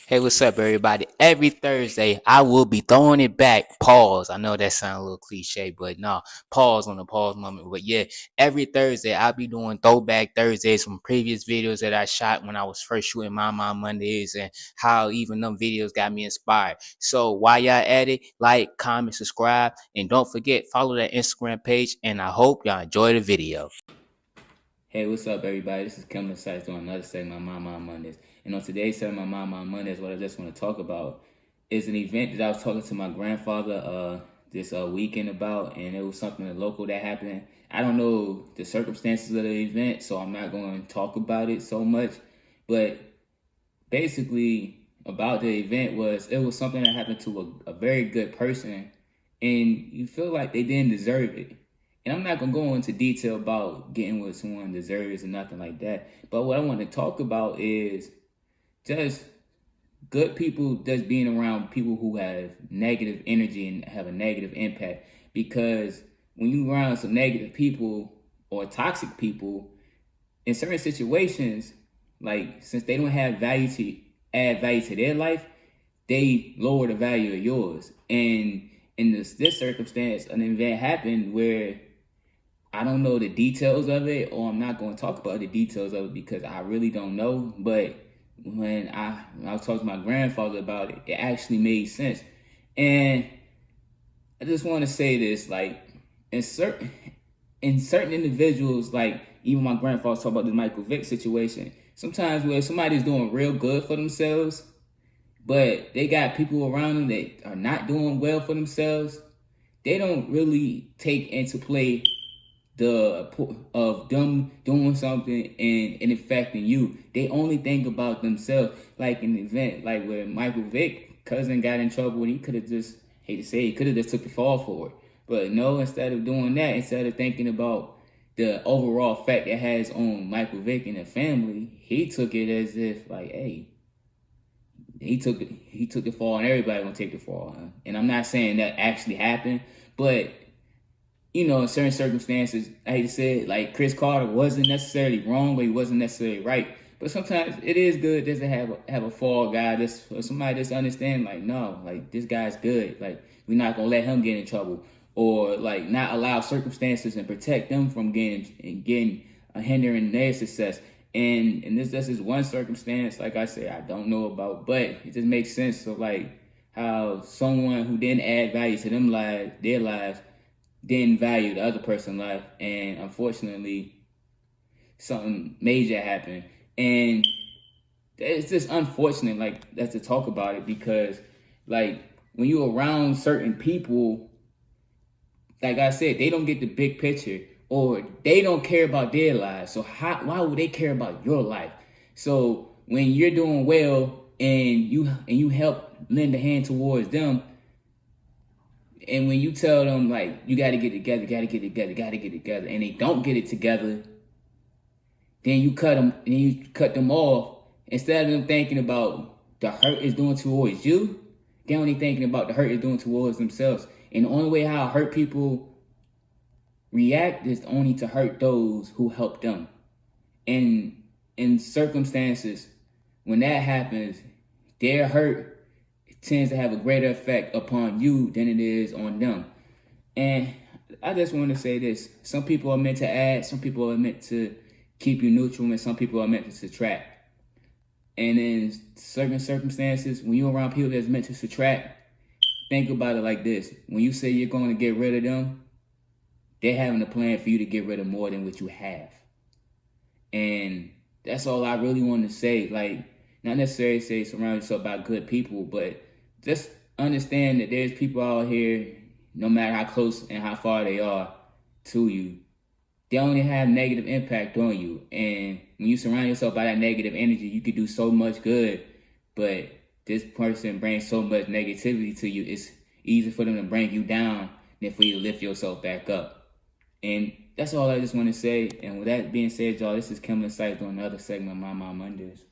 Hey, what's up, everybody? Every Thursday, I will be throwing it back. Pause. I know that sounds a little cliche, but no, pause on the pause moment. But yeah, every Thursday, I'll be doing Throwback Thursdays from previous videos that I shot when I was first shooting My Mom Mondays and how even them videos got me inspired. So while y'all at it, like, comment, subscribe, and don't forget, follow that Instagram page. And I hope y'all enjoy the video. Hey, what's up, everybody? This is Kevin Sites doing another segment of My Mom Mondays. And on today's segment of My Mom Mondays, what I just want to talk about is an event that I was talking to my grandfather this weekend about, and it was something local that happened. I don't know the circumstances of the event, so I'm not going to talk about it so much. But basically, about the event it was something that happened to a very good person, and you feel like they didn't deserve it. And I'm not gonna go into detail about getting what someone deserves or nothing like that. But what I want to talk about is just good people just being around people who have negative energy and have a negative impact. Because when you around some negative people or toxic people in certain situations, like since they don't have value to add value to their life, they lower the value of yours. And in this circumstance, an event happened where I don't know the details of it, or I'm not going to talk about the details of it because I really don't know. But when I was talking to my grandfather about it, it actually made sense. And I just want to say this, like in certain individuals, like even my grandfather talked about the Michael Vick situation. Sometimes where somebody's doing real good for themselves, but they got people around them that are not doing well for themselves, they don't really take into play the of them doing something and affecting you. They only think about themselves. Like an event like where Michael Vick cousin got in trouble, and he could have just, hate to say, he could have just took the fall for it. But no, instead of doing that, instead of thinking about the overall effect it has on Michael Vick and the family, he took it as if like, hey, he took the fall, and everybody gonna take the fall. Huh? And I'm not saying that actually happened, but you know, in certain circumstances, I hate to say it, like Chris Carter wasn't necessarily wrong, but he wasn't necessarily right. But sometimes it is good just to have a fall guy, just or somebody just understand, like, no, like this guy's good. Like we're not gonna let him get in trouble, or like not allow circumstances and protect them from getting hindering their success. And this just is one circumstance, like I said, I don't know about, but it just makes sense of like how someone who didn't add value to their lives, didn't value the other person's life, and unfortunately something major happened. And it's just unfortunate, like that's to talk about it, because like when you're around certain people, like I said, they don't get the big picture, or they don't care about their lives. So why would they care about your life? So when you're doing well and you help lend a hand towards them, and when you tell them like you got to get together, and they don't get it together, then you cut them off. Instead of them thinking about the hurt is doing towards you, they're only thinking about the hurt is doing towards themselves. And the only way how hurt people react is only to hurt those who help them. And in circumstances, when that happens, their hurt tends to have a greater effect upon you than it is on them. And I just want to say this. Some people are meant to add, some people are meant to keep you neutral, and some people are meant to subtract. And in certain circumstances, when you're around people that's meant to subtract, think about it like this. When you say you're going to get rid of them, they're having a plan for you to get rid of more than what you have. And that's all I really want to say. Like, not necessarily say surround yourself by good people, but just understand that there's people out here, no matter how close and how far they are to you, they only have negative impact on you. And when you surround yourself by that negative energy, you can do so much good, but this person brings so much negativity to you, it's easier for them to bring you down than for you to lift yourself back up. And that's all I just want to say. And with that being said, y'all, this is Kim Insight on another segment of My Mom Mondays.